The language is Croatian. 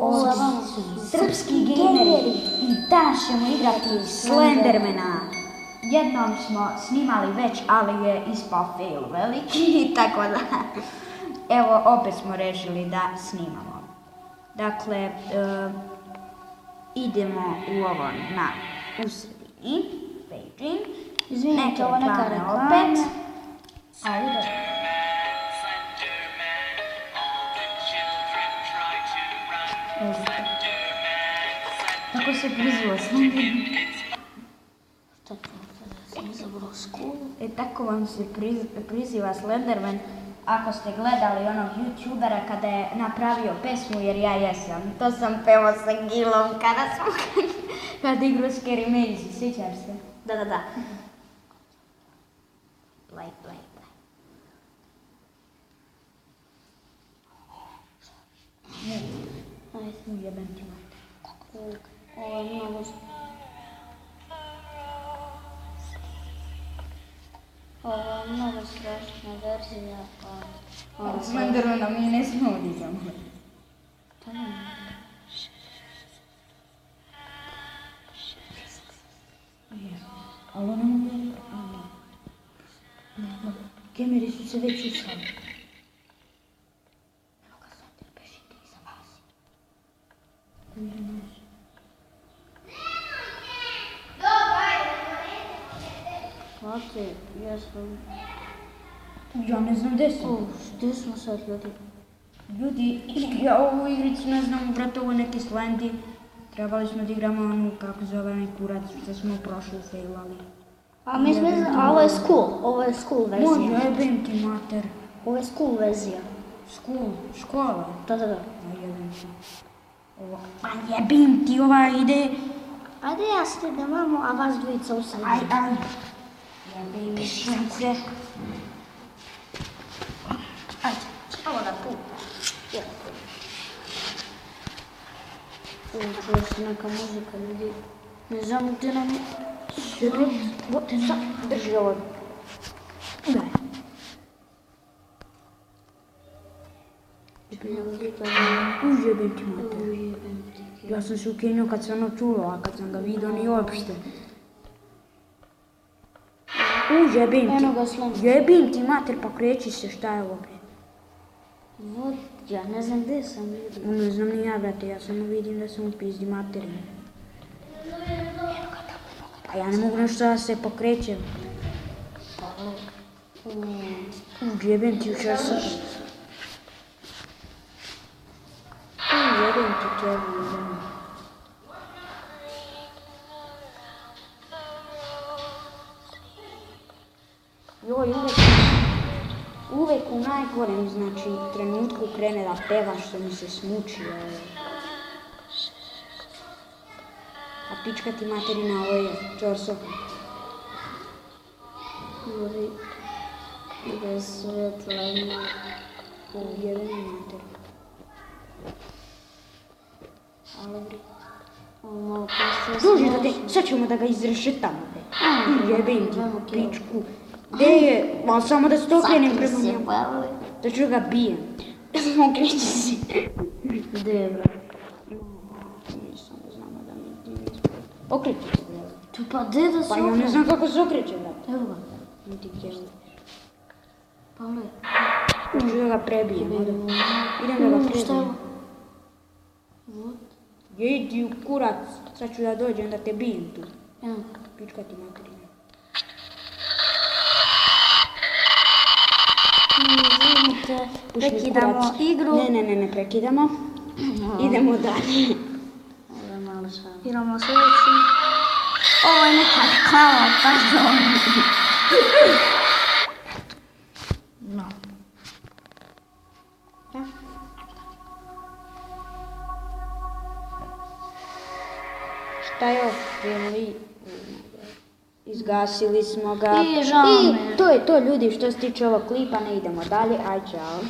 Ovo su srpski gameri i danas ćemo igrati Slendermana. Jednom smo snimali već, ali je ispao fail veliki, tako da evo opet smo rešili da snimamo. Dakle, idemo u ovo na usredini, paging. Izvinite, ovo neka reklama. Opet. Ajde. Tako se priziva Slenderman. Šta to? Sam izabrao školu. Tako vam se priziva Slenderman ako ste gledali onog youtubera kada je napravio pesmu, jer ja jesam. To sam pevao sa Gilom kada igrao Scary Maze, sjećaš se? Da. Play. Ajde. Jebem ti mate. Ovo je mnogo... Ovo je mnogo strašna verzija od... Slendermana mi ne smemo dizamo. To nema. Ali ono mogu... Gameri su se već usali. Evo ga Slender, beži ti iza vas. Znate, ja sam... Ja ne znam gdje sam. Gdje smo sad ljudi? Ljudi, ja ovu igricu ne znam, brate, ovo je neki Slendi. Trebali smo da igramo onu, kako zove, onaj kurac, što smo prošli failali. A mi smo, ovo je school verzija. Može, jebem ti mater. Ovo je school verzija. Škola? Da. A jebem ti. Ovo, pa jebem ti, ova ide. Ajde ja stigam vamo, a vas dvojica u sredini. Aj. Jebem ti sunce. Ajde, evo ga puta. Čuje se neka muzika, ljudi. Ne znam gdje nam je... Drži ovo. Daj. Ujebem ti mater. Ja sam se ukenio kad sam ono čulo, a kad sam ga vidio ni uopšte. Ujebem ti. Eno ga Slender. Jebem ti mater, pa kreći se, šta je ovo bre? Vod, ja ne znam gdje sam vidio. Ne znam ni ja, brate, ja samo vidim da sam u pizdi materine. Pa ja ne mogu nešto da se pokrećem. Jebem ti u času. Jebem ti tebi, jebem. Joj, uvek u najgorem, znači, trenutku krene da peva što mi se smuči. A pička ti materina, ovo je čorsova. Ljudi, bez svjetla ima... Jebem mater. Ali bri... Ovo malo postaje Duži da te, sad ćemo da ga izrešetamo, bre. Jebem ti pičku. Gdje je? Ma samo da se to okrenem prema njemu. Da ću ga bijem. Okreći si. Gdje je, bro? Nisam da znamo da mi ti nismo. Okreći se, bre. Tu pa gdje da se Pa ja ne znam kako se okreće, brate. Evo ga. Mi ti kjeli. Pa le. Hoću da ga prebijem. Idem da ga Šta je ovo? prebijem. Vod. Idi u kurac. Sad ću da dođem da te bijem tu. Evo. Pička ti materina. Izvinite, prekidamo igru. Ne prekidamo. Idemo dalje. Ovo je malo šalim. Idemo sljedeći. Ovo je neka reklama, pardon. No. Šta je ovo? Izgasili smo ga. I žao me. To je to, ljudi, što se tiče ovog klipa, ne idemo dalje. Aj, čao.